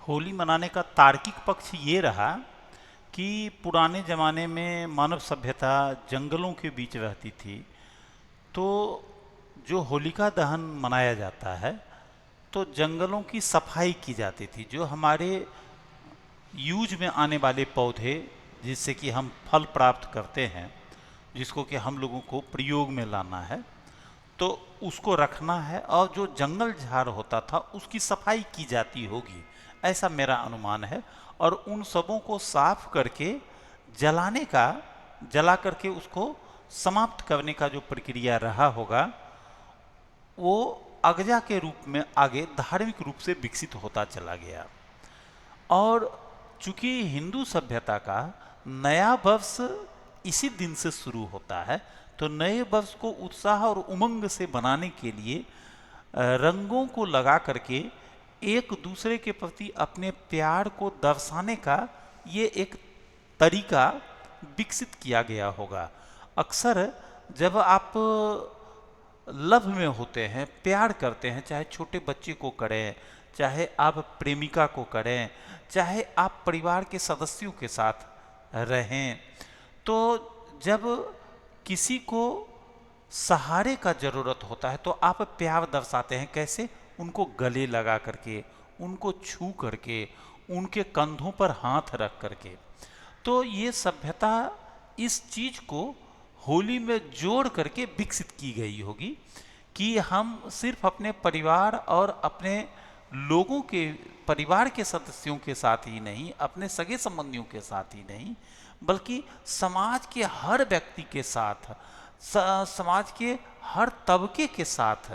होली मनाने का तार्किक पक्ष ये रहा कि पुराने ज़माने में मानव सभ्यता जंगलों के बीच रहती थी। तो जो होलिका दहन मनाया जाता है तो जंगलों की सफाई की जाती थी। जो हमारे यूज में आने वाले पौधे जिससे कि हम फल प्राप्त करते हैं, जिसको कि हम लोगों को प्रयोग में लाना है, तो उसको रखना है और जो जंगल झाड़ होता था उसकी सफाई की जाती होगी, ऐसा मेरा अनुमान है। और उन सबों को साफ करके जलाने का, जला करके उसको समाप्त करने का जो प्रक्रिया रहा होगा वो अगजा के रूप में आगे धार्मिक रूप से विकसित होता चला गया। और चूंकि हिंदू सभ्यता का नया वर्ष इसी दिन से शुरू होता है, तो नए वर्ष को उत्साह और उमंग से बनाने के लिए रंगों को लगा करके एक दूसरे के प्रति अपने प्यार को दर्शाने का ये एक तरीका विकसित किया गया होगा। अक्सर जब आप लव में होते हैं, प्यार करते हैं, चाहे छोटे बच्चे को करें, चाहे आप प्रेमिका को करें, चाहे आप परिवार के सदस्यों के साथ रहें, तो जब किसी को सहारे का ज़रूरत होता है तो आप प्यार दर्शाते हैं। कैसे? उनको गले लगा करके, उनको छू करके, उनके कंधों पर हाथ रख करके। तो ये सभ्यता इस चीज को होली में जोड़ करके विकसित की गई होगी कि हम सिर्फ अपने परिवार और अपने लोगों के, परिवार के सदस्यों के साथ ही नहीं, अपने सगे संबंधियों के साथ ही नहीं, बल्कि समाज के हर व्यक्ति के साथ, समाज के हर तबके के साथ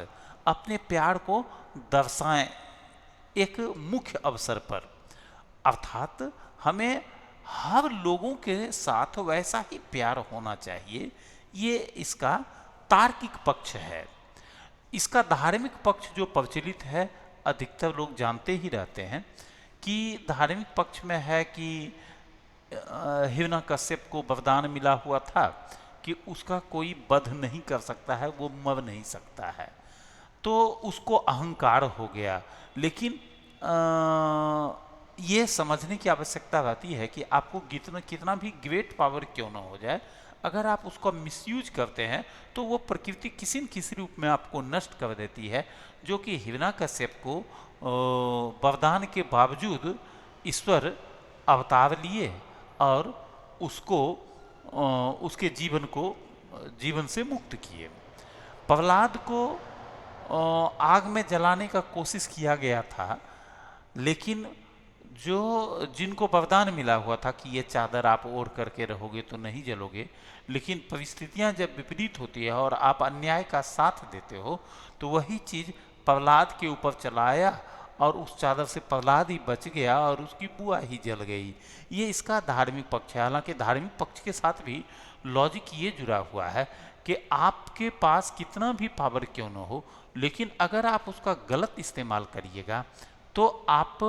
अपने प्यार को दर्शाएं एक मुख्य अवसर पर। अर्थात हमें हर लोगों के साथ वैसा ही प्यार होना चाहिए। ये इसका तार्किक पक्ष है। इसका धार्मिक पक्ष जो प्रचलित है, अधिकतर लोग जानते ही रहते हैं कि धार्मिक पक्ष में है कि हिरण्यकश्यप को वरदान मिला हुआ था कि उसका कोई वध नहीं कर सकता है, वो मर नहीं सकता है, तो उसको अहंकार हो गया। लेकिन ये समझने की आवश्यकता रहती है कि आपको कितना भी ग्रेट पावर क्यों ना हो जाए, अगर आप उसको मिसयूज करते हैं तो वो प्रकृति किसी न किसी रूप में आपको नष्ट कर देती है। जो कि हिरण्यकश्यप को वरदान के बावजूद ईश्वर अवतार लिए और उसको उसके जीवन से मुक्त किए। प्रहलाद को आग में जलाने का कोशिश किया गया था, लेकिन जिनको वरदान मिला हुआ था कि ये चादर आप ओढ़ करके रहोगे तो नहीं जलोगे, लेकिन परिस्थितियां जब विपरीत होती है और आप अन्याय का साथ देते हो तो वही चीज प्रहलाद के ऊपर चलाया और उस चादर से प्रहलाद ही बच गया और उसकी बुआ ही जल गई। ये इसका धार्मिक पक्ष है। हालांकि धार्मिक पक्ष के साथ भी लॉजिक ये जुड़ा हुआ है कि आपके पास कितना भी पावर क्यों न हो, लेकिन अगर आप उसका गलत इस्तेमाल करिएगा तो आप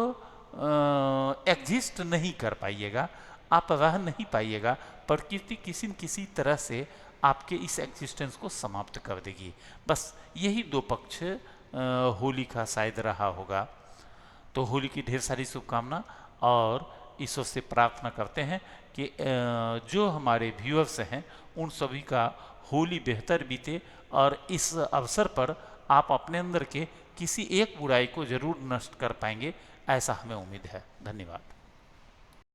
एग्जिस्ट नहीं कर पाइएगा, आप रह नहीं पाइएगा। प्रकृति किसी न किसी तरह से आपके इस एग्जिस्टेंस को समाप्त कर देगी। बस यही दो पक्ष होली का शायद रहा होगा। तो होली की ढेर सारी शुभकामना, और ईश्वर से प्रार्थना करते हैं कि जो हमारे व्यूअर्स हैं उन सभी का होली बेहतर बीते, और इस अवसर पर आप अपने अंदर के किसी एक बुराई को जरूर नष्ट कर पाएंगे, ऐसा हमें उम्मीद है। धन्यवाद।